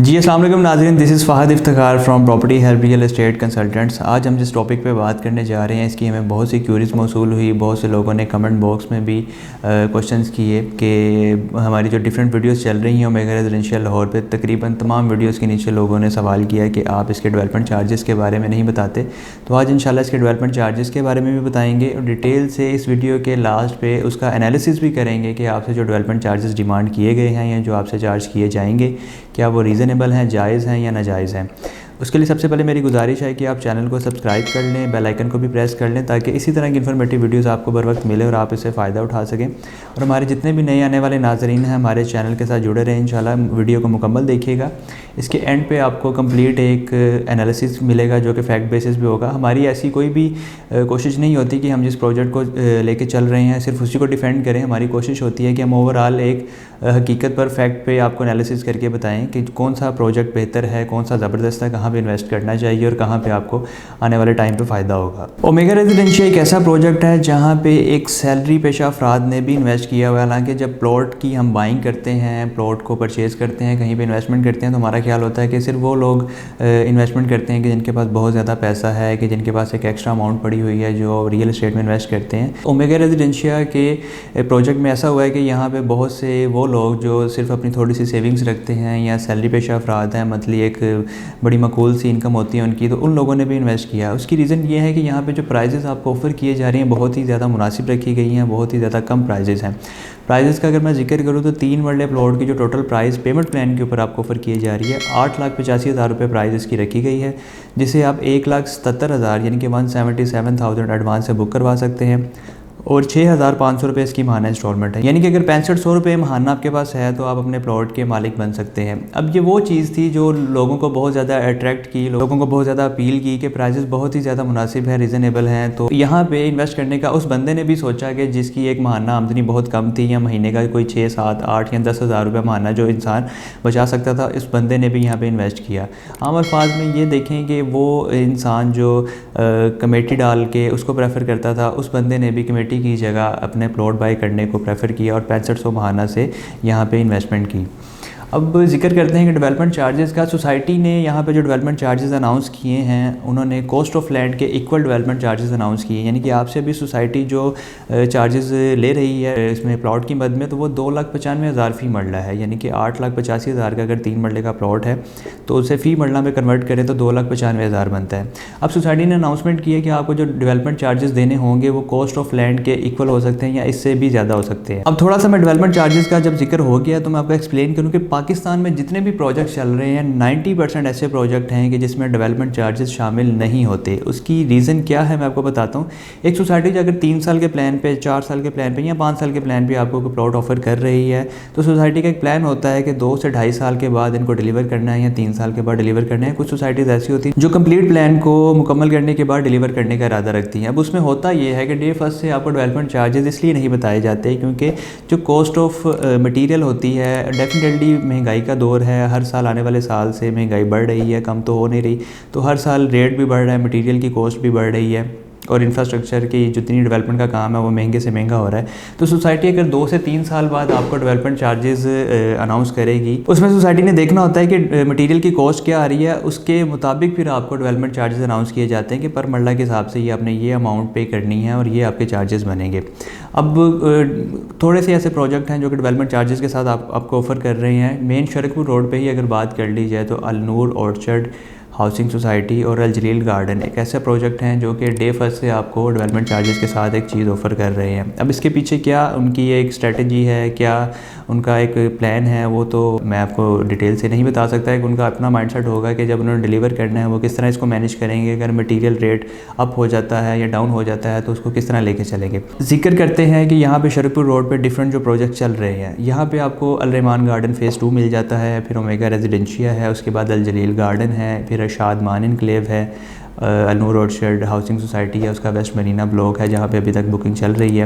जी अस्सलाम वालेकुम नाज़रीन, this is Fahd Iftikhar from property help real estate consultants. आज हम जिस टॉपिक पे बात करने जा रहे हैं इसकी हमें बहुत सी क्यूरीज मौसूल हुई। बहुत से लोगों ने कमेंट बॉक्स में भी क्वेश्चंस किए कि हमारी जो डिफरेंट वीडियोस चल रही हैं ओमेगा रेजिडेंशियल लाहौर पे, तकरीबन तमाम वीडियोस के नीचे लोगों ने सवाल किया कि आप इसके डेवलपमेंट चार्जेस के बारे में नहीं बताते। तो आज इंशाल्लाह इसके डेवलपमेंट चार्जेस के बारे में भी बताएंगे और डिटेल से इस वीडियो के लास्ट पे उसका एनालिसिस भी करेंगे कि आपसे जो डेवलपमेंट चार्जेस डिमांड किए गए हैं या जो आपसे चार्ज किए जाएंगे क्या वो रीज़नेबल हैं, जायज़ हैं या नाजायज़ हैं। उसके लिए सबसे पहले मेरी गुजारिश है कि आप चैनल को सब्सक्राइब कर लें, बेल आइकन को भी प्रेस कर लें ताकि इसी तरह की इन्फॉर्मेटिव वीडियोस आपको बर वक्त मिले और आप इससे फ़ायदा उठा सकें। और हमारे जितने भी नए आने वाले नाज़रीन हैं हमारे चैनल के साथ जुड़े रहें। इंशाल्लाह वीडियो को मुकम्मल देखिएगा। इसके एंड पे आपको कंप्लीट एक एनालिसिस मिलेगा जो कि फ़ैक्ट बेसिस पे होगा। हमारी ऐसी कोई भी कोशिश नहीं होती कि हम जिस प्रोजेक्ट को लेके चल रहे हैं सिर्फ उसी को डिफेंड करें। हमारी कोशिश होती है कि हम ओवरऑल एक हकीकत पर फैक्ट पे आपको एनालिसिस करके बताएं कि कौन सा प्रोजेक्ट बेहतर है, कौन सा ज़बरदस्त है, कहाँ पे इन्वेस्ट करना चाहिए और कहाँ पे आपको आने वाले टाइम पे फ़ायदा होगा। ओमेगा रेजिडेंशियल एक ऐसा प्रोजेक्ट है जहाँ पे एक सैलरी पेशा अफराद ने भी इन्वेस्ट किया हुआ है। हालांकि जब प्लॉट की हम बाइंग करते हैं, प्लॉट को परचेज़ करते हैं, कहीं पर इन्वेस्टमेंट करते हैं तो हमारा ख्याल होता है कि सिर्फ वो लोग इन्वेस्टमेंट करते हैं कि जिनके पास बहुत ज़्यादा पैसा है, कि जिनके पास एक एक्स्ट्रा अमाउंट पड़ी हुई है जो रियल एस्टेट में इन्वेस्ट करते हैं। ओमेगा रेजिडेंशियल के प्रोजेक्ट में ऐसा हुआ है कि यहाँ पे बहुत से वो लोग जो सिर्फ अपनी थोड़ी सी सेविंग्स रखते हैं या सैलरी पेशा अफराद हैं, मतलब एक बड़ी मकबूल सी इनकम होती है उनकी, तो उन लोगों ने भी इन्वेस्ट किया है। उसकी रीज़न ये है कि यहाँ पे जो प्राइजेज़ आपको ऑफ़र किए जा रही हैं बहुत ही ज़्यादा मुनासिब रखी गई हैं, बहुत ही ज़्यादा कम प्राइजेज़ हैं। प्राइजेज़ का अगर मैं जिक्र करूँ तो 3 मरले प्लॉट की जो टोटल प्राइस पेमेंट प्लान के ऊपर आपको ऑफ़र किए जा रही है 8,85,000 रुपये प्राइस इसकी रखी गई है, जिसे आप 1,77,000 यानी कि 177,000 एडवांस से बुक करवा सकते हैं और 6,500 रुपये इसकी महाना इंस्टॉलमेंट है। यानी कि अगर 6500 रुपये महाना आपके पास है तो आप अपने प्लॉट के मालिक बन सकते हैं। अब ये वो चीज़ थी जो लोगों को बहुत ज़्यादा अट्रैक्ट की, लोगों को बहुत ज़्यादा अपील की कि प्राइसेस बहुत ही ज़्यादा मुनासिब है, रीज़नेबल हैं। तो यहाँ पे इन्वेस्ट करने का उस बंदे ने भी सोचा कि जिसकी एक महाना आमदनी बहुत कम थी या महीने का कोई 6, 7, 8 या 10,000 रुपये महाना जो इंसान बचा सकता था, इस बंदे ने भी यहाँ पर इन्वेस्ट किया। आम अल्फाज में ये देखें कि वो इंसान जो कमेटी डाल के उसको प्रेफर करता था, उस बंदे ने भी कमेटी की जगह अपने प्लॉट बाई करने को प्रेफर किया और 6500 महाना से यहाँ पे इन्वेस्टमेंट की। अब जिक्र करते हैं कि डेवलपमेंट चार्जेस का। सोसाइटी ने यहाँ पे जो डेवलपमेंट चार्जेस अनाउंस किए हैं उन्होंने कॉस्ट ऑफ लैंड के इक्वल डेवलपमेंट चार्जेस अनाउंस किए हैं। यानी कि आपसे भी सोसाइटी जो चार्जेस ले रही है इसमें प्लॉट की मद में, तो वो 2,95,000 फ़ी मरला है। यानी कि 8,85,000 का अगर 3 मरले का प्लॉट है तो उसे फ़ी मरला में कन्वर्ट करें तो 2,95,000 बनता है। अब सोसाइटी ने अनाउंसमेंट की है कि आपको जो डेवलपमेंट चार्जेस देने होंगे वो कॉस्ट ऑफ लैंड के इक्वल हो सकते हैं या इससे भी ज़्यादा हो सकते हैं। अब थोड़ा सा मैं डेवलपमेंट चार्जेस का जब जिक्र हो गया तो मैं आपको एक्सप्लेन करूँ कि पाकिस्तान में जितने भी प्रोजेक्ट चल रहे हैं 90% ऐसे प्रोजेक्ट हैं कि जिसमें डेवलपमेंट चार्जेस शामिल नहीं होते। उसकी रीज़न क्या है मैं आपको बताता हूँ। एक सोसाइटी जो अगर 3 साल के प्लान पे, 4 साल के प्लान पे या 5 साल के प्लान पे आपको कोई प्लॉट ऑफर कर रही है तो सोसाइटी का एक प्लान होता है कि 2 से 2.5 साल के बाद इनको डिलीवर करना है या 3 साल के बाद डिलीवर करना है। कुछ सोसाइटीज़ ऐसी होती हैं जो कंप्लीट प्लान को मुकम्मल करने के बाद डिलीवर करने का इरादा रखती हैं। अब उसमें होता ये है कि डे फर्स्ट से आपको डेवलपमेंट चार्जेस इसलिए नहीं बताए जाते क्योंकि जो कॉस्ट ऑफ मटीरियल होती है, डेफिनेटली महंगाई का दौर है, हर साल आने वाले साल से महंगाई बढ़ रही है, कम तो हो नहीं रही। तो हर साल रेट भी बढ़ रहा है, मटेरियल की कॉस्ट भी बढ़ रही है और इंफ्रास्ट्रक्चर की जितनी डेवलपमेंट का काम है वो महंगे से महंगा हो रहा है। तो सोसाइटी अगर 2 से 3 साल बाद आपको डेवलपमेंट चार्जेस अनाउंस करेगी, उसमें सोसाइटी ने देखना होता है कि मटेरियल की कॉस्ट क्या आ रही है, उसके मुताबिक फिर आपको डेवलपमेंट चार्जेस अनाउंस किए जाते हैं कि पर मरला के हिसाब से ये आपने ये अमाउंट पे करनी है और ये आपके चार्जेस बनेंगे। अब थोड़े से ऐसे प्रोजेक्ट हैं जो कि डेवलपमेंट चार्जेस के साथ आपको ऑफ़र कर रहे हैं। मेन शरकपुर रोड पे ही अगर बात कर ली जाए तो अल-नूर ऑर्चर्ड हाउसिंग सोसाइटी और अल जलील गार्डन एक ऐसे प्रोजेक्ट हैं जो कि डे फर्स्ट से आपको डेवलपमेंट चार्जेस के साथ एक चीज़ ऑफ़र कर रहे हैं। अब इसके पीछे क्या उनकी एक स्ट्रेटजी है, क्या उनका एक प्लान है, वो तो मैं आपको डिटेल से नहीं बता सकता है कि उनका अपना माइंडसेट होगा कि जब उन्होंने डिलीवर करना है वो किस तरह इसको मैनेज करेंगे। अगर मटीरियल रेट अप हो जाता है या डाउन हो जाता है तो उसको किस तरह लेके चलेंगे। जिक्र करते हैं कि यहाँ पे शरकपुर रोड पे डिफरेंट जो प्रोजेक्ट चल रहे हैं, यहाँ पे आपको अल रहमान गार्डन फ़ेज़ 2 मिल जाता है, फिर ओमेगा रेजिडेंशिया है, उसके बाद अल जलील गार्डन है, फिर शादमान इनक्लेव है, अल-नूर ऑर्चर्ड हाउसिंग सोसाइटी है, उसका वेस्ट मरीना ब्लॉक है जहाँ पे अभी तक बुकिंग चल रही है,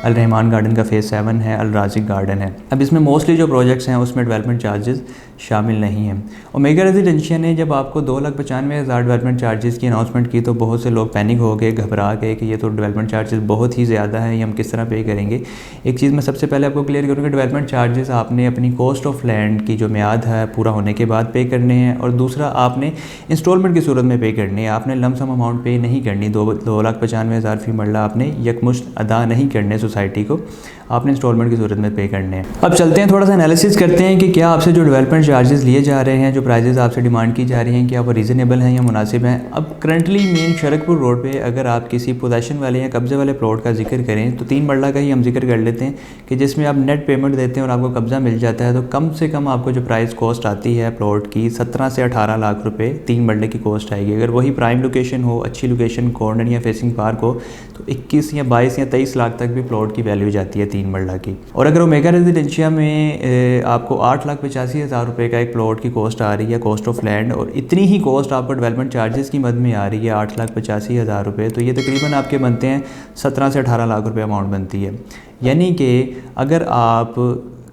अल रहमान गार्डन का फ़ेज़ 7 है, अल राज़िक गार्डन है। अब इसमें मोस्टली जो प्रोजेक्ट्स हैं उसमें डेवलपमेंट चार्जेस शामिल नहीं हैं। ओमेगा रेजिडेंशिया ने जब आपको 2,95,000 डेवलपमेंट चार्जेस की अनाउंसमेंट की तो बहुत से लोग पैनिक हो गए, घबरा गए कि ये तो डेवलपमेंट चार्जेस बहुत ही ज़्यादा है, ये हम किस तरह पे करेंगे। एक चीज़ मैं सबसे पहले आपको क्लियर करूँगा, डेवलपमेंट चार्जेस आपने अपनी कॉस्ट ऑफ लैंड की जो म्याद है पूरा होने के बाद पे करने हैं, और दूसरा आपने इंस्टॉलमेंट की सूरत में पे करने हैं। आपने लमसम अमाउंट पे नहीं करनी, 2,95,000 फ़ी मरला आपने यकमुश्त अदा नहीं करने सोसाइटी को, आपने इंस्टॉलमेंट की सूरत में पे करने हैं। अब चलते हैं थोड़ा सा एनालिसिस करते हैं कि क्या आपसे जो डेवलपमेंट चार्जेस लिए जा रहे हैं, जो प्राइजेस आपसे डिमांड की जा रही हैं, क्या वो रीज़नेबल हैं या मुनासिब हैं। अब करंटली मेन शरकपुर रोड पे अगर आप किसी पोजेसन वाले या कब्ज़े वाले प्लॉट का जिक्र करें तो 3 मरला का ही हम जिक्र कर लेते हैं कि जिसमें आप नेट पेमेंट देते हैं और आपको कब्ज़ा मिल जाता है, तो कम से कम आपको जो प्राइस कॉस्ट आती है प्लॉट की 17 से 18 लाख रुपये 3 मरले की कॉस्ट आएगी। अगर वही प्राइम लोकेशन हो, अच्छी लोकेशन, कॉर्नर या फेसिंग पार्क हो, तो 21 या 22 या 23 लाख तक भी प्लॉट की वैल्यू जाती है 3 मरला की। और अगर ओमेगा रेजिडेंशिया में आपको 8,85,000 रुपये का एक प्लॉट की कॉस्ट आ रही है, कॉस्ट ऑफ लैंड, और इतनी ही कॉस्ट आपको डेवलपमेंट चार्जेस की मद में आ रही है 8,85,000 रुपये, तो ये तकरीबन आपके बनते हैं 17 से 18 लाख रुपये अमाउंट बनती है। यानी कि अगर आप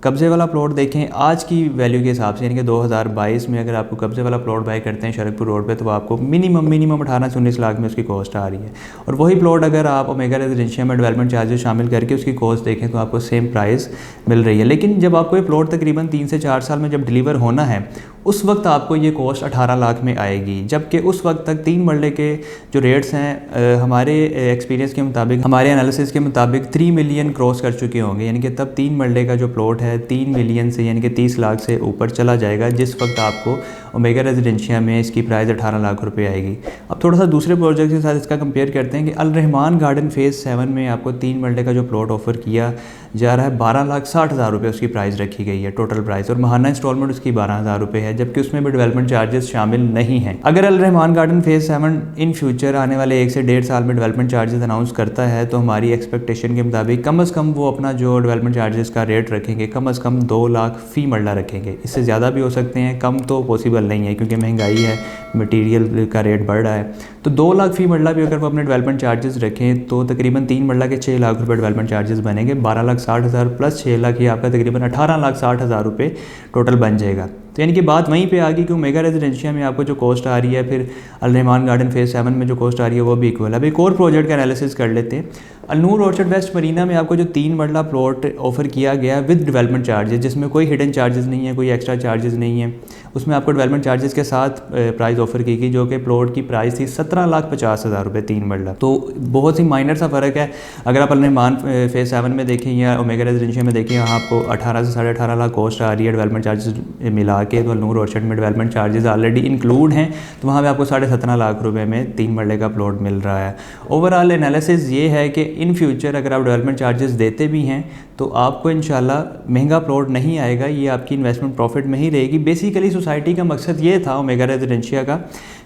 कब्ज़े वाला प्लॉट देखें आज की वैल्यू के हिसाब से, यानी कि 2022 में अगर आपको कब्ज़े वाला प्लॉट बाय करते हैं शरकपुर रोड पे, तो आपको मिनिमम 18 से 19 लाख में उसकी कॉस्ट आ रही है। और वही प्लॉट अगर आप ओमेगा रेजिडेंशिया में डेवलपमेंट चार्जेस शामिल करके उसकी कॉस्ट देखें तो आपको सेम प्राइस मिल रही है। लेकिन जब आपको ये प्लॉट तकरीबन 3 से 4 साल में जब डिलीवर होना है, उस वक्त आपको ये कॉस्ट 18 लाख में आएगी, जबकि उस वक्त तक 3 मरले के जो रेट्स हैं हमारे एक्सपीरियंस के मुताबिक, हमारे एनालिसिस के मुताबिक 3 मिलियन क्रॉस कर चुके होंगे। यानी कि तब 3 मरले का जो प्लॉट है 3 मिलियन से यानी कि 30 लाख से ऊपर चला जाएगा, जिस वक्त आपको ओमेगा रेजिडेंशिया में इसकी प्राइस 18 लाख रुपए आएगी। अब थोड़ा सा दूसरे प्रोजेक्ट के साथ इसका कंपेयर करते हैं कि अल रहमान गार्डन फ़ेज़ 7 में आपको 3 मरले का जो प्लॉट ऑफर किया जा रहा है 12,60,000 रुपये उसकी प्राइस रखी गई है टोटल प्राइस, और महाना इंस्टॉलमेंट उसकी 12,000 रुपये है, जबकि उसमें भी डेवलपमेंट चार्जेस शामिल नहीं हैं। अगर Al Rahman garden phase 7 in future आने वाले 1 से 1.5 साल में डेवलपमेंट चार्जेस अनाउंस करता है, तो हमारी एक्सपेक्टेशन के मुताबिक कम अज़ कम वो अपना जो डेवलपमेंट चार्जेस का रेट रखेंगे कम अज़ कम 2 लाख फ़ी मरला रखेंगे। इससे ज़्यादा भी हो सकते हैं, कम तो पॉसिबल नहीं है क्योंकि महंगाई है, मटीरियल का रेट बढ़ रहा है। तो 2 लाख फ़ी मरला भी अगर वो अपने डेवलपमेंट चार्जेस रखें तो तकरीबन 3 मरला के 6 लाख रुपये डेवलपमेंट चार्जेस बनेंगे। 12,60,000 प्लस 6 लाख, ये आपका तकरीबन 18,60,000 रुपये टोटल बन जाएगा। तो यानी कि बात वहीं पे आ गई कि ओमेगा रेजिडेंशिया में आपको जो कॉस्ट आ रही है, फिर अल रहमान गार्डन फ़ेज़ 7 में जो कॉस्ट आ रही है वो भी इक्वल है। अब एक और प्रोजेक्ट का एनालिसिस कर लेते हैं। अलनूर ऑर्चर्ड वेस्ट मरीना में आपको जो 3 मरला प्लॉट ऑफर किया गया विद डेवलपमेंट चार्जेस, जिसमें कोई हिडन चार्जेस नहीं है, कोई एक्स्ट्रा चार्जेस नहीं है, उसमें आपको डेवलपमेंट चार्जेस के साथ प्राइस ऑफर की गई, जो कि प्लॉट की प्राइस थी 17,50,000 रुपये 3 मरला। तो बहुत ही माइनर सा फ़र्क है। अगर आप अल रहमान फ़ेज़ 7 में देखें या ओमेगा रेजिडेंशिया में देखें, यहाँ आपको 18 से 18.5 लाख कॉस्ट आ रही है डेवलपमेंट चार्जेस मिला के, तो अलनूर ऑर्चर्ड में डेवलपमेंट चार्जेस ऑलरेडी इंक्लूड हैं, तो वहाँ पे आपको 17.5 लाख रुपए में 3 मरले का प्लॉट मिल रहा है। ओवरऑल एनालिसिस ये है कि इन फ्यूचर अगर आप डेवलपमेंट चार्जेस देते भी हैं तो आपको इंशाल्लाह महंगा प्लॉट नहीं आएगा, ये आपकी इन्वेस्टमेंट प्रॉफिट में ही रहेगी। बेसिकली सोसाइटी का मकसद ये था ओमेगा रेजिडेंशिया का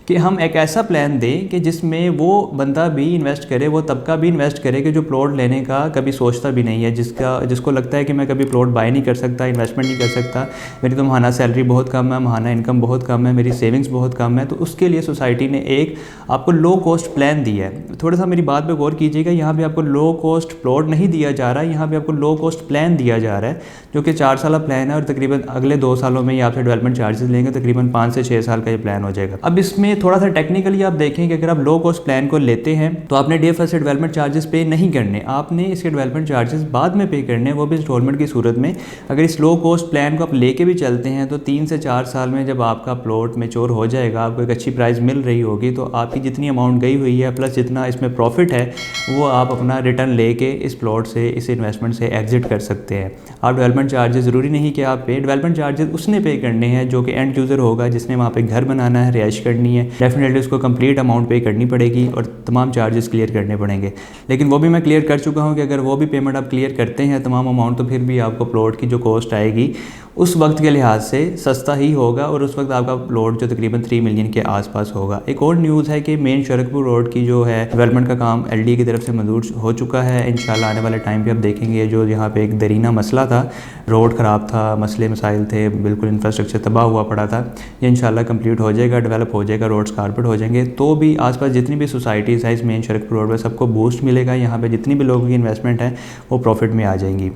कि हम एक ऐसा प्लान दें कि जिसमें वो बंदा भी इन्वेस्ट करे, वो तबका भी इन्वेस्ट करे कि जो प्लॉट लेने का कभी सोचता भी नहीं है, जिसको लगता है कि मैं कभी प्लॉट बाय नहीं कर सकता, इन्वेस्टमेंट नहीं कर सकता, मेरी तो महाना सैलरी बहुत कम है, महाना इनकम बहुत कम है, मेरी सेविंग्स बहुत कम है। तो उसके लिए सोसाइटी ने एक आपको लो कॉस्ट प्लान दिया है। थोड़ा सा मेरी बात पर गौर कीजिएगा, यहाँ पर आपको लो कॉस्ट प्लॉट नहीं दिया जा रहा है, यहाँ पर आपको लो कॉस्ट प्लान दिया जा रहा है, जो कि 4 साल प्लान है, और तकरीबन अगले 2 सालों में ये आपसे डेवलपमेंट चार्जेस लेंगे, तकरीबन 5 से 6 साल का ये प्लान हो जाएगा। अब इसमें थोड़ा सा टेक्निकली आप देखें कि अगर आप लो कॉस्ट प्लान को लेते हैं तो आपने डे फर्स्ट डेवलपमेंट चार्जेस पे नहीं करने, आपने इसके डेवलपमेंट चार्जेस बाद में पे करने, वो भी इंस्टॉलमेंट की सूरत में। अगर इस लो कॉस्ट प्लान को आप लेके भी चलते हैं तो 3 से 4 साल में जब आपका प्लॉट मैच्योर हो जाएगा, आपको एक अच्छी प्राइस मिल रही होगी, तो आपकी जितनी अमाउंट गई हुई है प्लस जितना इसमें प्रॉफिट है वो आप अपना रिटर्न लेके इस प्लॉट से, इस इन्वेस्टमेंट से एग्जिट कर सकते हैं। आप डेवलपमेंट चार्जेस ज़रूरी नहीं कि आप पे, डेवलपमेंट चार्जेस उसने पे करने हैं जो कि एंड यूज़र होगा, जिसने वहाँ पे घर बनाना है, रिहाइश करनी है, डेफिनेटली उसको कंप्लीट अमाउंट पे करनी पड़ेगी और तमाम चार्जेस क्लियर करने पड़ेंगे। लेकिन वो भी मैं क्लियर कर चुका हूँ कि अगर वो भी पेमेंट आप क्लियर करते हैं तमाम अमाउंट, तो फिर भी आपको प्लॉट की जो कॉस्ट आएगी उस वक्त के लिहाज से सस्ता ही होगा और उस वक्त आपका प्लॉट जो तकरीबन 3 मिलियन के आसपास होगा। एक और न्यूज़ है कि मेन शरकपुर रोड की जो है डेवलपमेंट का काम LDA की तरफ से मंजूर हो चुका है। इंशाल्लाह आने वाले टाइम पे आप देखेंगे जो यहाँ पे एक दरीना मसला था, रोड ख़राब था, मसले मसाइल थे, बिल्कुल इंफ्रास्ट्रक्चर तबाह हुआ पड़ा था, ये इंशाल्लाह कंप्लीट हो जाएगा, डेवलप हो जाएगा, रोड्स कारपेट हो जाएंगे। तो भी आसपास जितनी भी सोसाइटीज़ है इस मेन शरकपुर रोड पर सबको बूस्ट मिलेगा। यहाँ पर जितनी भी लोगों की इन्वेस्टमेंट है वो प्रॉफिट में आ जाएंगी।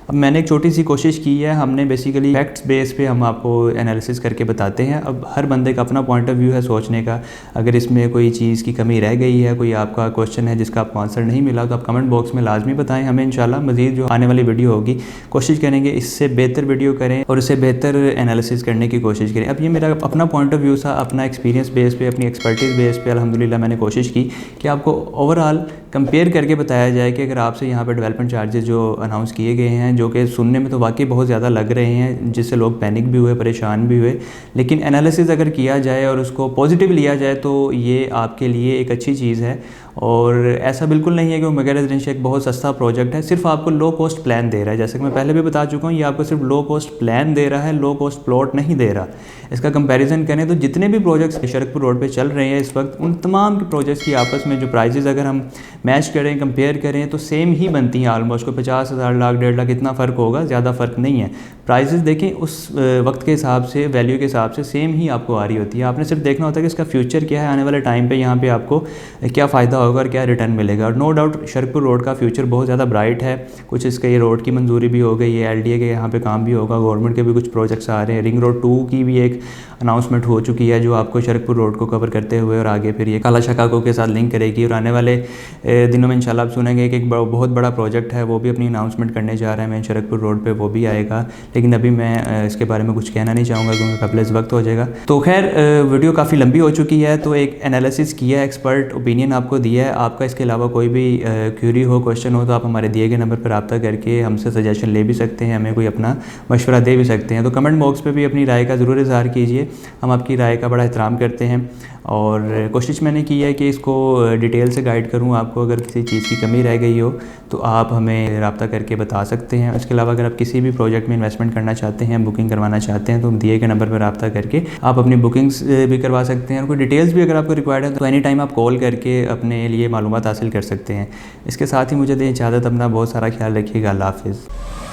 अब मैंने एक छोटी सी कोशिश की है, हमने बेसिकली फैक्ट्स बेस पे हम आपको एनालिसिस करके बताते हैं। अब हर बंदे का अपना पॉइंट ऑफ व्यू है सोचने का। अगर इसमें कोई चीज़ की कमी रह गई है, कोई आपका क्वेश्चन है जिसका आपको आंसर नहीं मिला, तो आप कमेंट बॉक्स में लाजमी बताएं। हमें इंशाल्लाह मज़ीद जो आने वाली वीडियो होगी कोशिश करेंगे इससे बेहतर वीडियो करें और इससे बेहतर एनालिसिस करने की कोशिश करें। अब ये मेरा अपना पॉइंट ऑफ व्यू था, अपना एक्सपीरियंस बेस पे, अपनी एक्सपर्टीज़ बेस पे अल्हम्दुलिल्लाह मैंने कोशिश की कि आपको ओवरऑल कंपेयर करके बताया जाए कि अगर आपसे यहाँ पर डेवलपमेंट चार्जेस जो अनाउंस किए गए हैं, जो कि सुनने में तो वाकई बहुत ज़्यादा लग रहे हैं, जिससे लोग पैनिक भी हुए, परेशान भी हुए, लेकिन एनालिसिस अगर किया जाए और उसको पॉजिटिव लिया जाए तो ये आपके लिए एक अच्छी चीज़ है। और ऐसा बिल्कुल नहीं है कि मेगा रेजिडेंशियल एक बहुत सस्ता प्रोजेक्ट है, सिर्फ आपको लो कॉस्ट प्लान दे रहा है। जैसे कि मैं पहले भी बता चुका हूँ, ये आपको सिर्फ लो कॉस्ट प्लान दे रहा है, लो कॉस्ट प्लॉट नहीं दे रहा। इसका कंपैरिजन करें तो जितने भी प्रोजेक्ट्स शरकपुर रोड पे चल रहे हैं इस वक्त, उन तमाम के प्रोजेक्ट्स की आपस में जो प्राइजेज़ अगर हम मैच करें, कंपेयर करें तो सेम ही बनती हैं ऑलमोस्ट। कोई 50,000 लाख 1.5 लाख इतना फ़र्क होगा, ज़्यादा फ़र्क नहीं है। प्राइजेज़ देखें उस वक्त के हिसाब से, वैल्यू के हिसाब से सेम ही आपको आ रही होती है। आपने सिर्फ देखना होता है कि इसका फ्यूचर क्या है, आने वाले टाइम पे यहाँ पे आपको क्या फ़ायदा होगा और क्या रिटर्न मिलेगा। और नो डाउट शरकपुर रोड का फ्यूचर बहुत ज़्यादा ब्राइट है। कुछ इसके ये रोड की मंजूरी भी हो गई है, LDA के यहाँ पे काम भी होगा, गवर्नमेंट के भी कुछ प्रोजेक्ट्स आ रहे हैं। रिंग रोड 2 की भी एक अनाउंसमेंट हो चुकी है जो आपको शरकपुर रोड को कवर करते हुए और आगे फिर ये काला शकाको के साथ लिंक करेगी। और आने वाले दिनों में इंशाल्लाह आप सुनेंगे कि एक बहुत बड़ा प्रोजेक्ट है, वो भी अपनी अनाउंसमेंट करने जा रहा है मेन शरकपुर रोड पे, वो भी आएगा। लेकिन अभी मैं इसके बारे में कुछ कहना नहीं चाहूँगा क्योंकि कबल इस वक्त हो जाएगा। तो खैर वीडियो काफ़ी लंबी हो चुकी है, तो एक एनालिसिस किया है, एक्सपर्ट ओपिनियन आपको दिया है। आपका इसके अलावा कोई भी क्यूरी हो, क्वेश्चन हो, तो आप हमारे दिए गए नंबर पर रब्ता करके हमसे सजेशन ले भी सकते हैं, हमें कोई अपना मशवरा दे भी सकते हैं। तो कमेंट बॉक्स पे भी अपनी राय का ज़रूर इज़हार कीजिए, हम आपकी राय का बड़ा एहतराम करते हैं। और कोशिश मैंने की है कि इसको डिटेल से गाइड करूं आपको। अगर किसी चीज़ की कमी रह गई हो तो आप हमें रब्ता करके बता सकते हैं। इसके अलावा अगर आप किसी भी प्रोजेक्ट में इन्वेस्टमेंट करना चाहते हैं, बुकिंग करवाना चाहते हैं, तो दिए गए नंबर पर रब्ता करके आप अपनी बुकिंग्स भी करवा सकते हैं। और कोई डिटेल्स भी अगर आपको रिक्वायर्ड है तो एनी टाइम आप कॉल करके अपने लिए मालूमात हासिल कर सकते हैं। इसके साथ ही मुझे दें इजाज़त, अपना बहुत सारा ख्याल रखिएगा। अल्लाह हाफ़िज़।